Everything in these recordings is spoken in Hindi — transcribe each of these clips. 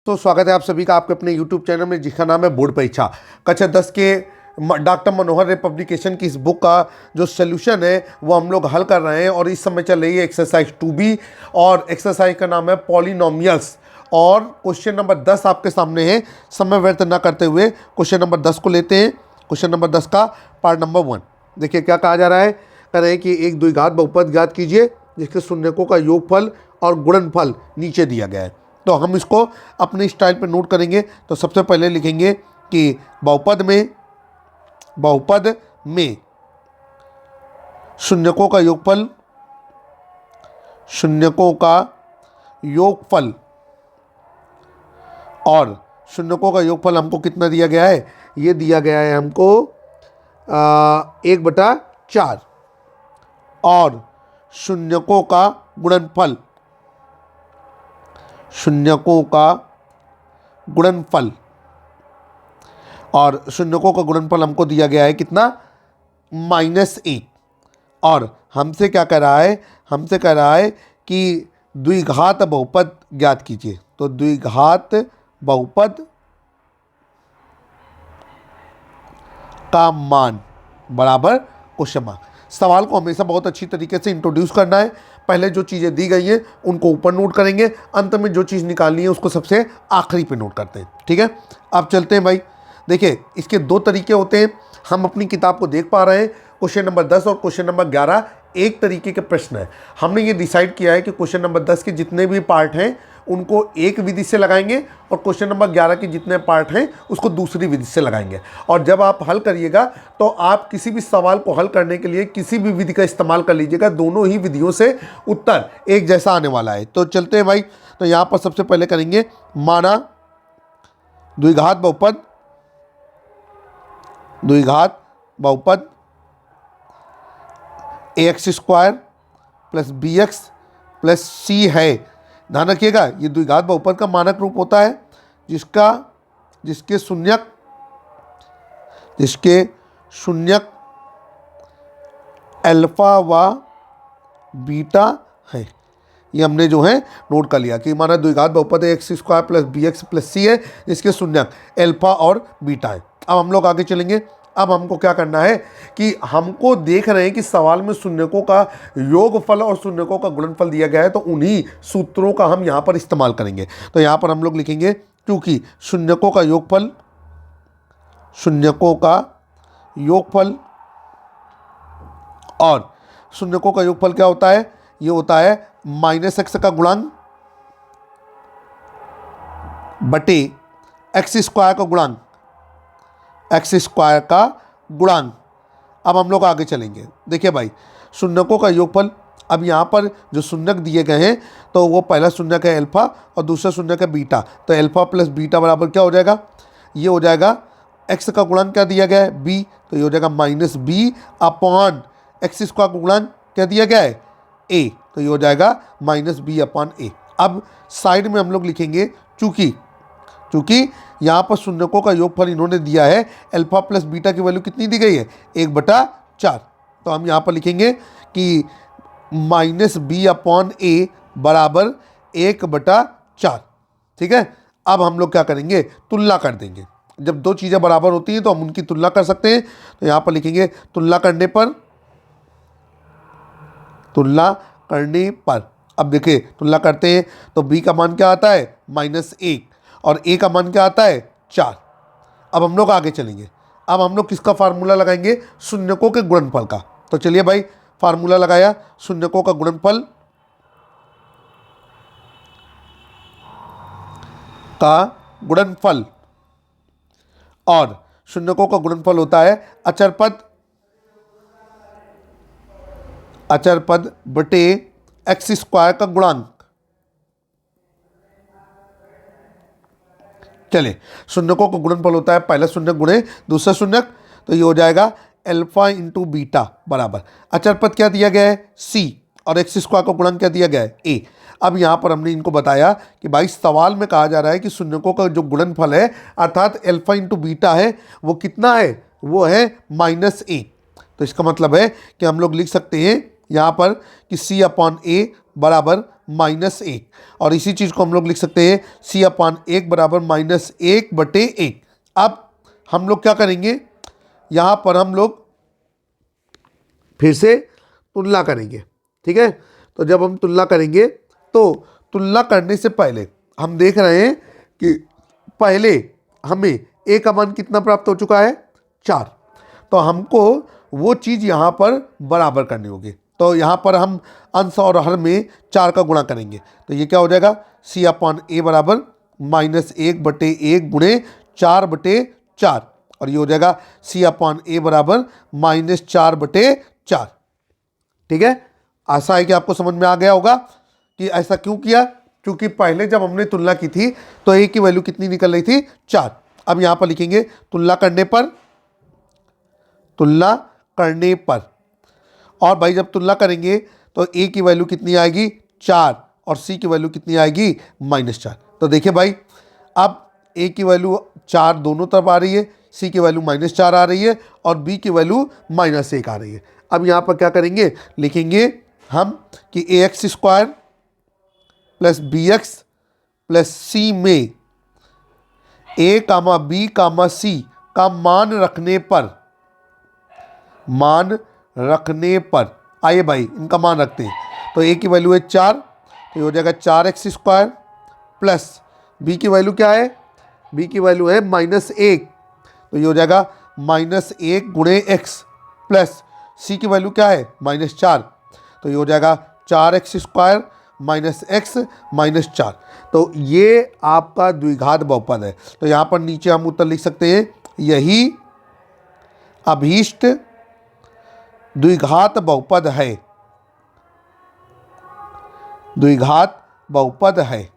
तो स्वागत है आप सभी का आपके अपने YouTube चैनल में जिसका नाम है बोर्ड परीक्षा कक्षा 10 के डॉक्टर मनोहर रे पब्लिकेशन की इस बुक का जो सोल्यूशन है वो हम लोग हल कर रहे हैं। और इस समय चल रही है एक्सरसाइज 2B और एक्सरसाइज का नाम है पॉलिनोमियल्स और क्वेश्चन नंबर 10 आपके सामने है। समय व्यर्थ न करते हुए क्वेश्चन नंबर 10 को लेते हैं। क्वेश्चन नंबर 10 का पार्ट नंबर 1 देखिए क्या कहा जा रहा है। कह रहे हैं कि एक द्विघात बहुपद ज्ञात कीजिए जिसके शून्यकों का योगफल और गुणनफल नीचे दिया गया है। तो हम इसको अपने स्टाइल पे नोट करेंगे। तो सबसे पहले लिखेंगे कि बहुपद में शून्यकों का योगफल और शून्यकों का योगफल हमको कितना दिया गया है। ये दिया गया है हमको 1/4 और शून्यकों का गुणनफल और शून्यकों का गुणनफल हमको दिया गया है कितना -1। और हमसे क्या कह रहा है, हमसे कह रहा है कि द्विघात बहुपद ज्ञात कीजिए। तो द्विघात बहुपद का मान बराबर क्वेश्चन मार्क। सवाल को हमेशा बहुत अच्छी तरीके से इंट्रोड्यूस करना है। पहले जो चीज़ें दी गई हैं उनको ऊपर नोट करेंगे, अंत में जो चीज़ निकालनी है उसको सबसे आखिरी पे नोट करते हैं। ठीक है, अब चलते हैं भाई। देखिए इसके 2 तरीके होते हैं। हम अपनी किताब को देख पा रहे हैं। क्वेश्चन नंबर 10 और क्वेश्चन नंबर 11 एक तरीके के प्रश्न है। हमने ये डिसाइड किया है कि क्वेश्चन नंबर 10 के जितने भी पार्ट हैं उनको एक विधि से लगाएंगे और क्वेश्चन नंबर 11 के जितने पार्ट हैं उसको दूसरी विधि से लगाएंगे। और जब आप हल करिएगा तो आप किसी भी सवाल को हल करने के लिए किसी भी विधि का इस्तेमाल कर लीजिएगा। दोनों ही विधियों से उत्तर एक जैसा आने वाला है। तो चलते हैं भाई। तो यहाँ पर सबसे पहले करेंगे माना द्विघात बहुपद ax² + bx + c है। ध्यान रखिएगा ये द्विघात बहुपद का मानक रूप होता है जिसके शून्यक अल्फा व बीटा है। ये हमने जो है नोट कर लिया कि हमारा द्विघात बहुपद ax² + bx + c है जिसके शून्यक अल्फा और बीटा है। अब हम लोग आगे चलेंगे। अब हमको क्या करना है कि हमको देख रहे हैं कि सवाल में शून्यकों का योगफल और शून्यकों का गुणनफल दिया गया है, तो उन्हीं सूत्रों का हम यहाँ पर इस्तेमाल करेंगे। तो यहाँ पर हम लोग लिखेंगे क्योंकि शून्यकों का योगफल और शून्यकों का योगफल क्या होता है, ये होता है -x का गुणांक बटे x² का गुणांक। अब हम लोग आगे चलेंगे। देखिए भाई शून्यकों का योगफल, अब यहाँ पर जो शून्यक दिए गए हैं तो वो पहला शून्यक है अल्फा और दूसरा शून्यक है बीटा। तो अल्फा + बीटा बराबर क्या हो जाएगा, ये हो जाएगा x का गुणांक क्या दिया गया है b, तो ये हो जाएगा -b/x² का गुणांक क्या दिया गया है a, तो ये हो जाएगा -b/a। अब साइड में हम लोग लिखेंगे चूंकि यहाँ पर शून्यकों का योगफल इन्होंने दिया है अल्फा + बीटा की वैल्यू कितनी दी गई है 1/4। तो हम यहाँ पर लिखेंगे कि -b/a बराबर 1/4। ठीक है, अब हम लोग क्या करेंगे, तुलना कर देंगे। जब 2 चीज़ें बराबर होती हैं तो हम उनकी तुलना कर सकते हैं। तो यहाँ पर लिखेंगे तुलना करने पर अब देखिए तुलना करते हैं तो b का मान क्या आता है -1 और a का मान क्या आता है 4। अब हम लोग आगे चलेंगे। अब हम लोग किसका फार्मूला लगाएंगे, शून्यकों के गुणनफल का। तो चलिए भाई फार्मूला लगाया, शून्यकों का गुणनफल और शून्यकों का गुणनफल होता है अचर पद बटे x² का गुणांक। चलिए शून्यकों का गुणनफल होता है पहला शून्यक गुणे दूसरा शून्यक, तो ये हो जाएगा अल्फा × बीटा बराबर अचर पद क्या दिया गया है c और x² का गुणांक क्या दिया गया है a। अब यहाँ पर हमने इनको बताया कि भाई सवाल में कहा जा रहा है कि शून्यकों का जो गुणनफल है अर्थात अल्फा × बीटा है वो कितना है, वो है -1। तो इसका मतलब है कि हम लोग लिख सकते हैं यहाँ पर कि c/a बराबर -1, और इसी चीज़ को हम लोग लिख सकते हैं C/1 बराबर -1/1। अब हम लोग क्या करेंगे, यहाँ पर हम लोग फिर से तुलना करेंगे। ठीक है, तो जब हम तुलना करेंगे तो तुलना करने से पहले हम देख रहे हैं कि पहले हमें ए का मान कितना प्राप्त हो चुका है, 4। तो हमको वो चीज़ यहाँ पर बराबर करनी होगी। तो यहाँ पर हम अंश और हर में 4 का गुणा करेंगे, तो ये क्या हो जाएगा, C/A बराबर -1/1 गुणे 4/4, और ये हो जाएगा C/A बराबर -4/4। ठीक है, आशा है कि आपको समझ में आ गया होगा कि ऐसा क्यों किया, क्योंकि पहले जब हमने तुलना की थी तो ए की वैल्यू कितनी निकल रही थी, 4। अब यहाँ पर लिखेंगे तुलना करने पर, और भाई जब तुलना करेंगे तो ए की वैल्यू कितनी आएगी, 4, और सी की वैल्यू कितनी आएगी, -4। तो देखिए भाई, अब ए की वैल्यू 4 दोनों तरफ आ रही है, सी की वैल्यू -4 आ रही है, और बी की वैल्यू -1 आ रही है। अब यहाँ पर क्या करेंगे, लिखेंगे हम कि AX² plus BX plus C में A, B, C का मान रखने पर आइए भाई इनका मान रखते हैं। तो A की वैल्यू है 4, तो ये हो जाएगा 4x² प्लस B की वैल्यू क्या है, B की वैल्यू है -1, तो ये हो जाएगा -1 गुणे x, प्लस C की वैल्यू क्या है, -4, तो ये हो जाएगा 4x² -x -4। तो ये आपका द्विघात बहुपद है। तो यहाँ पर नीचे हम उत्तर लिख सकते हैं, यही अभीष्ट द्विघात बहुपद है, द्विघात बहुपद है।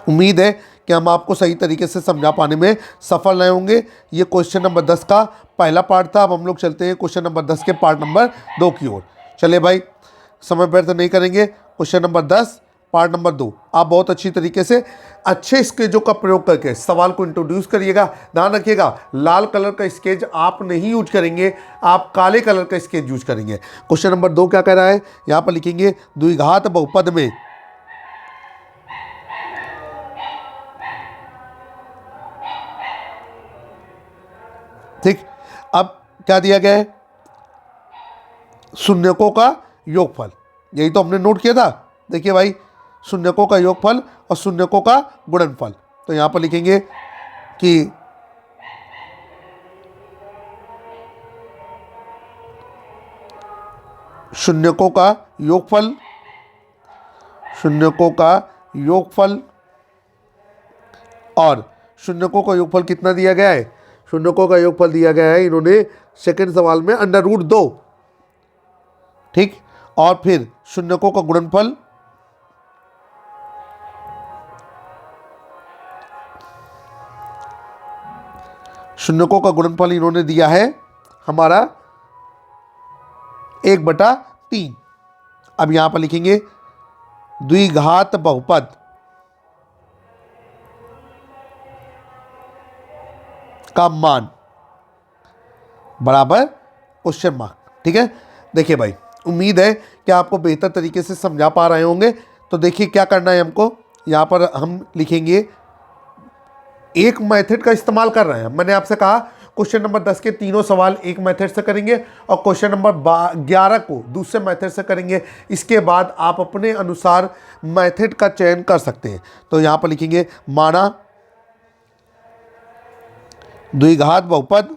उम्मीद है कि हम आपको सही तरीके से समझा पाने में सफल रहे होंगे। ये क्वेश्चन नंबर 10 का पहला पार्ट था। अब हम लोग चलते हैं क्वेश्चन नंबर 10 के पार्ट नंबर 2 की ओर। चलिए भाई, समय व्यर्थ नहीं करेंगे। क्वेश्चन नंबर 10 पार्ट नंबर 2, आप बहुत अच्छी तरीके से अच्छे स्केचों का प्रयोग करके सवाल को इंट्रोड्यूस करिएगा। ध्यान रखिएगा, लाल कलर का स्केच आप नहीं यूज करेंगे, आप काले कलर का स्केच यूज करेंगे। क्वेश्चन नंबर 2 क्या कह रहा है, यहाँ पर लिखेंगे द्विघात बहुपद में ठीक, अब क्या दिया गया है, शून्यकों का योगफल। यही तो हमने नोट किया था। देखिए भाई, शून्यकों का योगफल और शून्यकों का गुणनफल। तो यहां पर लिखेंगे कि शून्यकों का योगफल, शून्यकों का योगफल, और शून्यकों का योगफल कितना दिया गया है, शून्यकों का योगफल दिया गया है इन्होंने सेकंड सवाल में √2। ठीक, और फिर शून्यकों का गुणनफल, शून्यकों का गुणनफल इन्होंने दिया है हमारा 1/3। अब यहां पर लिखेंगे द्विघात बहुपद का मान बराबर क्वेश्चन मार्क। ठीक है, देखिए भाई, उम्मीद है कि आपको बेहतर तरीके से समझा पा रहे होंगे। तो देखिए क्या करना है हमको, यहाँ पर हम लिखेंगे एक मेथड का इस्तेमाल कर रहे हैं। मैंने आपसे कहा क्वेश्चन नंबर 10 के तीनों सवाल एक मेथड से करेंगे और क्वेश्चन नंबर 11 को दूसरे मेथड से करेंगे। इसके बाद आप अपने अनुसार मेथड का चयन कर सकते हैं। तो यहाँ पर लिखेंगे माना द्विघात बहुपद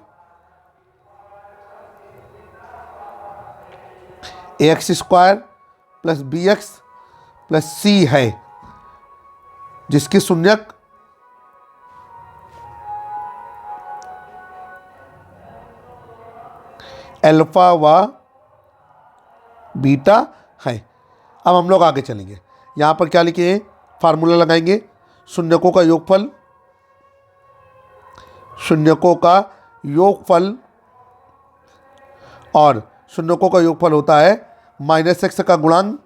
AX² plus BX plus C है, जिसकी शून्यक अल्फा व बीटा है। अब हम लोग आगे चलेंगे। यहाँ पर क्या लिखे हैं, फार्मूला लगाएंगे, शून्यकों का योगफल, शून्यकों का योगफल, और शून्यकों का योगफल होता है -x का गुणांक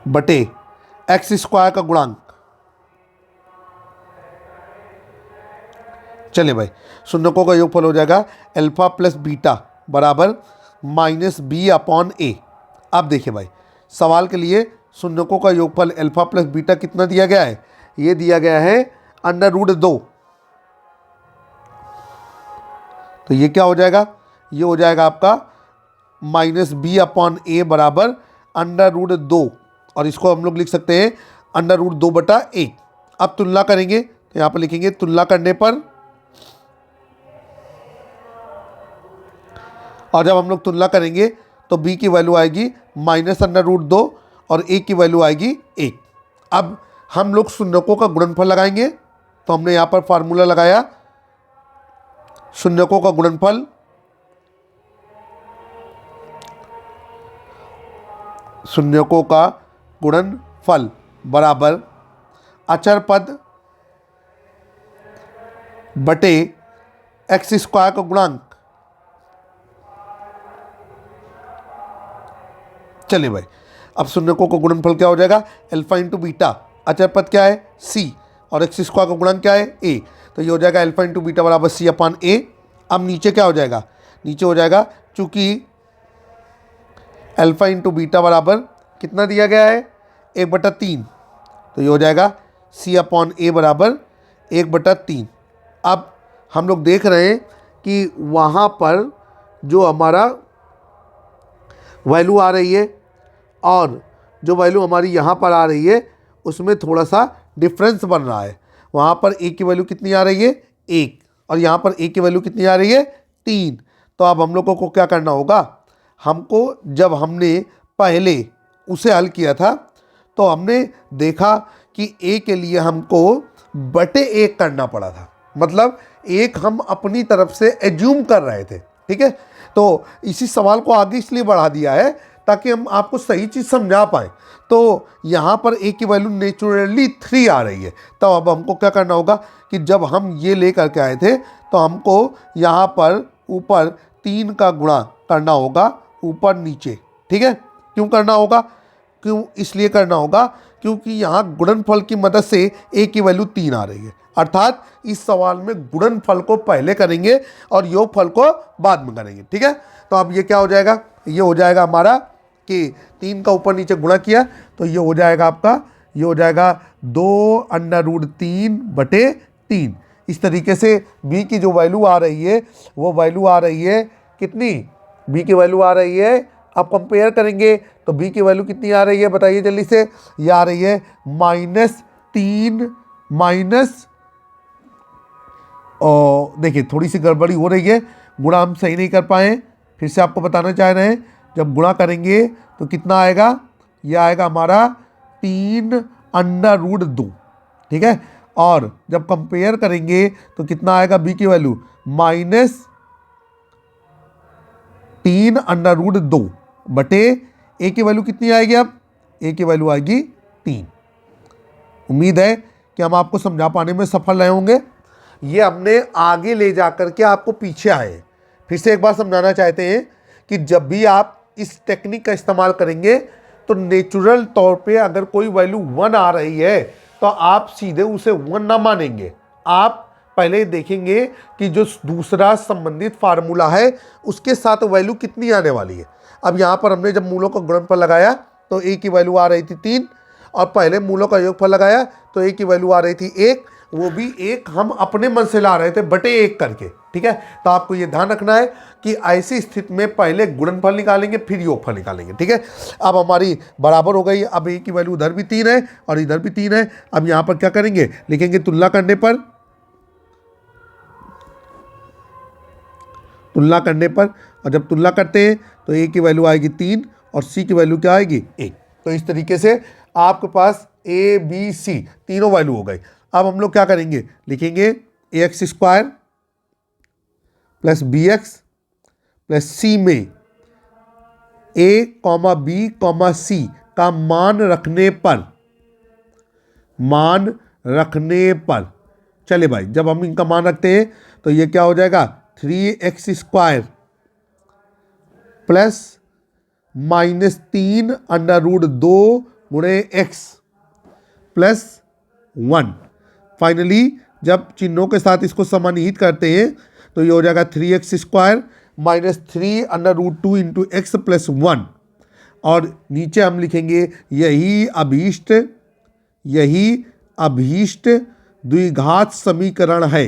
बटे x² का गुणांक चलिए भाई, शून्यकों का योगफल हो जाएगा अल्फा प्लस बीटा बराबर माइनस बी अपॉन ए। अब देखिए भाई, सवाल के लिए शून्यकों का योगफल अल्फा प्लस बीटा कितना दिया गया है? ये दिया गया है √2। तो ये क्या हो जाएगा? ये हो जाएगा आपका माइनस बी अपॉन ए बराबर √2, और इसको हम लोग लिख सकते हैं √2/1। अब तुलना करेंगे तो यहाँ पर लिखेंगे तुलना करने पर, और जब हम लोग तुलना करेंगे तो b की वैल्यू आएगी -√2 और a की वैल्यू आएगी 1। अब हम लोग शून्यकों का गुणनफल लगाएंगे, तो हमने यहाँ पर फार्मूला लगाया शून्यकों का गुणनफल बराबर अचर पद बटे x² का गुणांक। चलिए भाई, अब शून्यकों का गुणनफल क्या हो जाएगा? अल्फा इंटू बीटा, अचर पद क्या है? c, और x² का गुणांक क्या है? a। तो ये हो जाएगा अल्फा इंटू बीटा बराबर c अपॉन a। अब नीचे क्या हो जाएगा? नीचे हो जाएगा, चूंकि अल्फा इंटू बीटा बराबर कितना दिया गया है? 1/3। तो ये हो जाएगा c अपॉन a बराबर 1/3। अब हम लोग देख रहे हैं कि वहाँ पर जो हमारा वैल्यू आ रही है और जो वैल्यू हमारी यहाँ पर आ रही है उसमें थोड़ा सा डिफरेंस बन रहा है। वहाँ पर a की वैल्यू कितनी आ रही है? 1, और यहाँ पर a की वैल्यू कितनी आ रही है? 3। तो अब हम लोगों को क्या करना होगा? हमको जब हमने पहले उसे हल किया था तो हमने देखा कि a के लिए हमको बटे 1 करना पड़ा था, मतलब 1 हम अपनी तरफ से एज्यूम कर रहे थे। ठीक है, तो इसी सवाल को आगे इसलिए बढ़ा दिया है ताकि हम आपको सही चीज़ समझा पाएँ। तो यहाँ पर a की वैल्यू नेचुरली 3 आ रही है। तो अब हमको क्या करना होगा कि जब हम ये ले करके आए थे तो हमको यहाँ पर ऊपर 3 का गुणा करना होगा ऊपर नीचे। ठीक है, क्यों करना होगा? क्यों इसलिए करना होगा क्योंकि यहाँ गुणनफल की मदद से a की वैल्यू 3 आ रही है, अर्थात इस सवाल में गुणनफल को पहले करेंगे और योगफल को बाद में करेंगे। ठीक है, तो अब ये क्या हो जाएगा? ये हो जाएगा हमारा कि 3 का ऊपर नीचे गुणा किया तो ये हो जाएगा आपका, ये हो जाएगा 2√3/3। इस तरीके से b की जो वैल्यू आ रही है वो वैल्यू आ रही है कितनी? b की वैल्यू आ रही है, अब कंपेयर करेंगे तो b की वैल्यू कितनी आ रही है बताइए जल्दी से? ये आ रही है -3 माइनस, और देखिए थोड़ी सी गड़बड़ी हो रही है, गुणा हम सही नहीं कर पाए। फिर से आपको बताना चाह रहे हैं, जब गुणा करेंगे तो कितना आएगा? ये आएगा हमारा 3√2। ठीक है, और जब कंपेयर करेंगे तो कितना आएगा? b की वैल्यू -3√2 बटे a की वैल्यू कितनी आएगी? अब a की वैल्यू आएगी 3। उम्मीद है कि हम आपको समझा पाने में सफल रहे होंगे। ये हमने आगे ले जा कर के आपको पीछे आए। फिर से एक बार समझाना चाहते हैं कि जब भी आप इस टेक्निक का इस्तेमाल करेंगे तो नेचुरल तौर पे अगर कोई वैल्यू 1 आ रही है तो आप सीधे उसे 1 ना मानेंगे। आप पहले देखेंगे कि जो दूसरा संबंधित फार्मूला है उसके साथ वैल्यू कितनी आने वाली है। अब यहाँ पर हमने जब मूलों का गुणनफल लगाया तो a की वैल्यू आ रही थी 3, और पहले मूलों का योगफल लगाया तो a की वैल्यू आ रही थी 1, वो भी 1 हम अपने मन से ला रहे थे बटे 1 करके। ठीक है, तो आपको ये ध्यान रखना है कि ऐसी स्थिति में पहले गुणनफल निकालेंगे फिर योगफल निकालेंगे। ठीक है, अब हमारी बराबर हो गई। अब a की वैल्यू उधर भी 3 है और इधर भी 3 है। अब यहाँ पर क्या करेंगे? लिखेंगे तुलना करने पर, और जब तुलना करते हैं तो a की वैल्यू आएगी 3 और c की वैल्यू क्या आएगी? 1। तो इस तरीके से आपके पास a b c तीनों वैल्यू हो गई। अब हम लोग क्या करेंगे? लिखेंगे ax² plus bx plus c में a, b, c का मान रखने पर, चले भाई जब हम इनका मान रखते हैं तो ये क्या हो जाएगा? 3x² प्लस -3√2 गुणे x प्लस 1, फाइनली जब चिन्हों के साथ इसको समानिहित करते हैं तो ये हो जाएगा 3x² minus 3√2 into x plus 1, और नीचे हम लिखेंगे यही अभीष्ट द्विघात समीकरण है,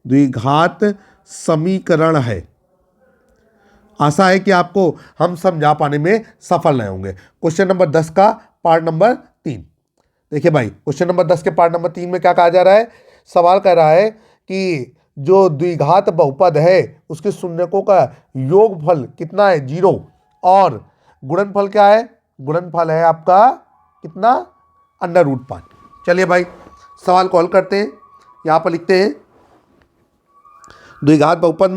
द्विघात समीकरण है। आशा है कि आपको हम समझा पाने में सफल रहे होंगे। क्वेश्चन नंबर 10 का पार्ट नंबर 3 देखिए भाई। क्वेश्चन नंबर 10 के पार्ट नंबर 3 में क्या कहा जा रहा है? सवाल कह रहा है कि जो द्विघात बहुपद है उसके शून्यकों का योगफल कितना है? 0, और गुणनफल क्या है? गुणनफल है आपका कितना? √5। चलिए भाई सवाल को हल करते हैं। यहां पर लिखते हैं द्विघात बहुपद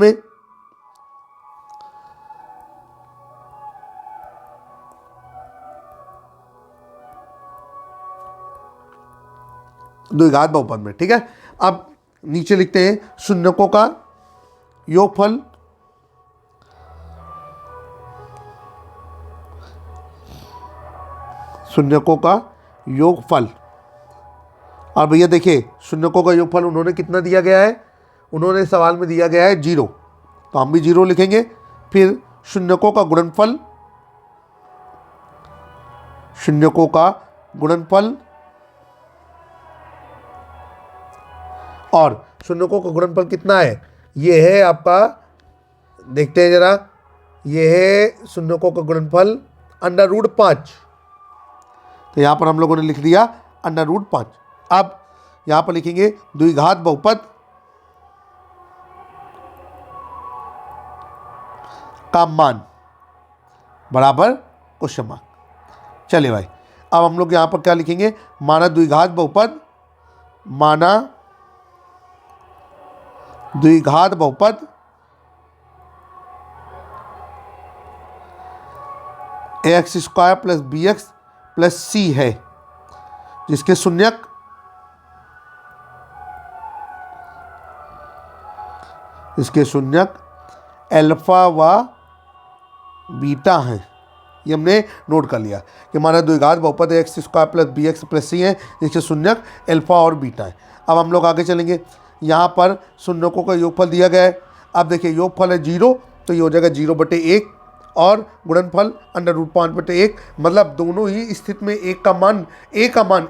में ठीक है। अब नीचे लिखते हैं शून्यकों का योगफल, शून्यकों का योगफल। और भैया देखिए शून्यकों का योगफल उन्होंने कितना दिया गया है? उन्होंने सवाल में दिया गया है 0, तो हम भी 0 लिखेंगे। फिर शून्यकों का गुणनफल, शून्यकों का गुणनफल, और शून्यकों का गुणनफल कितना है? ये है आपका, देखते हैं जरा, ये है शून्यकों का गुणनफल √5। तो यहां पर हम लोगों ने लिख दिया √5। अब यहां पर लिखेंगे द्विघात बहुपद का मान बराबर क्वेश्चन मार्क। चलिए भाई अब हम लोग यहां पर क्या लिखेंगे? माना द्विघात बहुपद, माना द्विघात बहुपद ax² plus bx plus c है, जिसके शून्यक अल्फा व बीटा हैं। ये हमने नोट कर लिया कि हमारा द्विघात बहुपद ax² plus bx plus c है, जिसके शून्यक अल्फा और बीटा है। अब हम लोग आगे चलेंगे। यहाँ पर शून्यकों का योगफल दिया गया है। अब देखिए योगफल है 0, तो ये हो जाएगा 0/1, और गुणनफल √5/1, मतलब दोनों ही स्थिति में a का मान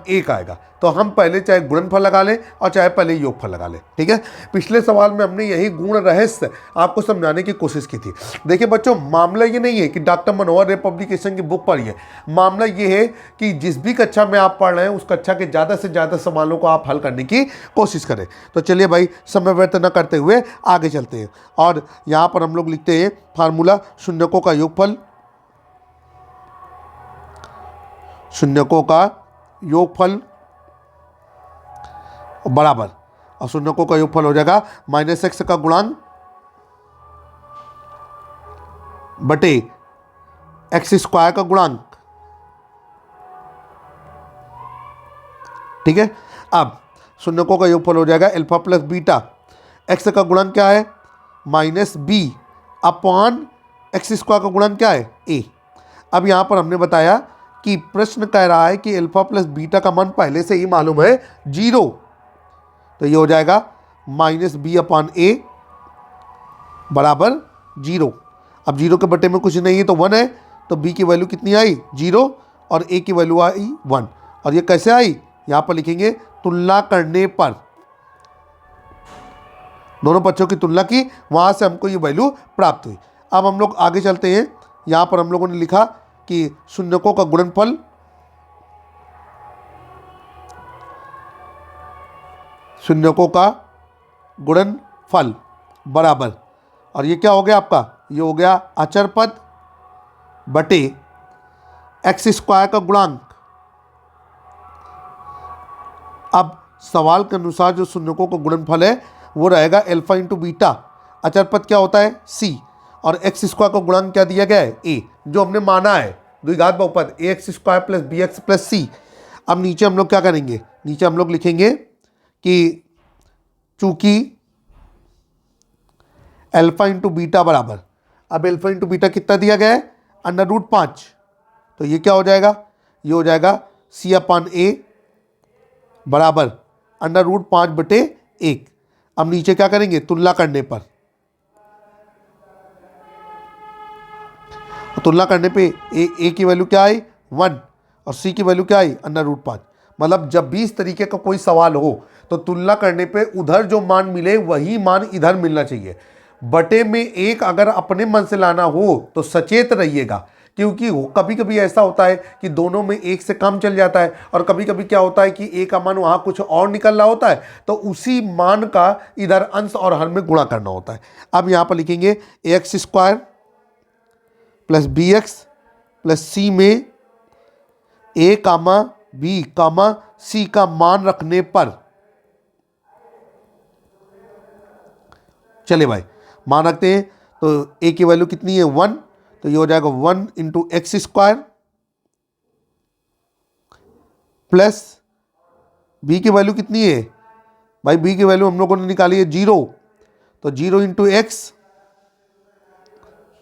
1 आएगा। तो हम पहले चाहे गुणनफल लगा लें और चाहे पहले योगफल लगा लें, ठीक है। पिछले सवाल में हमने यही गुण रहस्य आपको समझाने की कोशिश की थी। देखिए बच्चों, मामला ये नहीं है कि डॉक्टर मनोहर रे पब्लिकेशन की बुक पढ़िए। मामला ये है कि जिस भी कक्षा में आप पढ़ रहे हैं उस कक्षा के ज़्यादा से ज़्यादा सवालों को आप हल करने की कोशिश करें। तो चलिए भाई समय व्यर्थ न करते हुए आगे चलते हैं, और यहाँ पर हम लोग लिखते हैं फार्मूला शून्यकों का योगफल, शून्यकों का योगफल बराबर, और शून्यकों का योगफल हो जाएगा -x का गुणांक बटे x² का गुणांक, ठीक है। अब शून्यकों का योगफल हो जाएगा अल्फा प्लस बीटा, x का गुणांक क्या है? -b अपॉन x² का गुणांक क्या है? a। अब यहाँ पर हमने बताया कि प्रश्न कह रहा है कि अल्फा प्लस बीटा का मान पहले से ही मालूम है 0, तो ये हो जाएगा -b/a बराबर 0। अब 0 के बटे में कुछ नहीं है तो 1 है, तो b की वैल्यू कितनी आई? 0, और a की वैल्यू आई 1। और ये कैसे आई? यहाँ पर लिखेंगे तुलना करने पर, दोनों पक्षों की तुलना की, वहाँ से हमको ये वैल्यू प्राप्त हुई। अब हम लोग आगे चलते हैं। यहाँ पर हम लोगों ने लिखा कि शून्यकों का गुणनफल, शून्यकों का गुणनफल बराबर, और ये क्या हो गया आपका? ये हो गया अचर पद बटे x² का गुणांक। अब सवाल के अनुसार जो शून्यकों का गुणनफल है वो रहेगा अल्फा इंटू बीटा, अचर पद क्या होता है? c, और x² का गुणांक क्या दिया गया है? a, जो हमने माना है द्विघात बहुपद ax² plus bx plus c। अब नीचे हम लोग क्या करेंगे? नीचे हम लोग लिखेंगे कि चूंकि अल्फा इंटू बीटा बराबर, अब अल्फा इंटू बीटा कितना दिया गया है? √5, तो ये क्या हो जाएगा? ये हो जाएगा c/a बराबर अंडर रूट 5/1। अब नीचे क्या करेंगे, तुलना करने पर, तुलना करने पे ए की वैल्यू क्या आई 1 और सी की वैल्यू क्या आई अंडर रूट 5। मतलब जब भी इस तरीके का कोई सवाल हो तो तुलना करने पे उधर जो मान मिले वही मान इधर मिलना चाहिए। बटे में 1 अगर अपने मन से लाना हो तो सचेत रहिएगा, क्योंकि कभी कभी ऐसा होता है कि दोनों में 1 से कम चल जाता है, और कभी कभी क्या होता है कि a का मान वहाँ कुछ और निकल रहा होता है, तो उसी मान का इधर अंश और हर में गुणा करना होता है। अब यहाँ पर लिखेंगे ax² plus bx plus c में a comma b comma c का मान रखने पर, चले भाई मान रखते हैं, तो a की वैल्यू कितनी है 1, तो ये हो जाएगा 1 इंटू x² प्लस b की वैल्यू कितनी है भाई, b की वैल्यू हम लोगों ने निकाली है 0, तो 0 इंटू x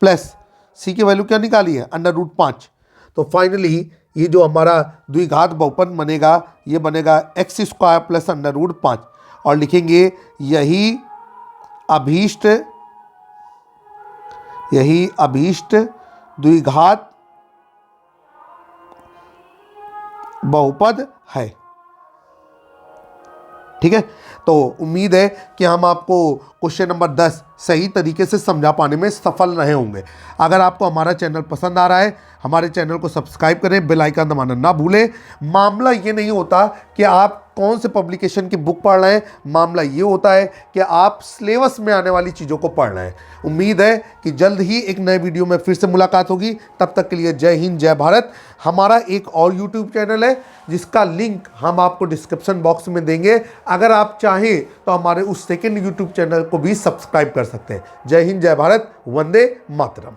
प्लस c की वैल्यू क्या निकाली है अंडर रूट 5। तो फाइनली ये जो हमारा द्विघात बहुपद बनेगा ये बनेगा x² प्लस अंडर रूट 5, और लिखेंगे यही अभीष्ट द्विघात बहुपद है। ठीक है, तो उम्मीद है कि हम आपको क्वेश्चन नंबर 10 सही तरीके से समझा पाने में सफल रहे होंगे। अगर आपको हमारा चैनल पसंद आ रहा है, हमारे चैनल को सब्सक्राइब करें, बेल आइकन दबाना ना भूलें। मामला ये नहीं होता कि आप कौन से पब्लिकेशन की बुक पढ़ रहे हैं, मामला ये होता है कि आप सिलेबस में आने वाली चीज़ों को पढ़ रहे हैं। उम्मीद है कि जल्द ही एक नए वीडियो में फिर से मुलाकात होगी। तब तक के लिए जय हिंद जय भारत। हमारा एक और यूट्यूब चैनल है जिसका लिंक हम आपको डिस्क्रिप्शन बॉक्स में देंगे, अगर आप चाहें तो हमारे उस सेकेंड यूट्यूब चैनल को भी सब्सक्राइब कर सकते हैं। जय हिंद जय भारत, वंदे मातरम।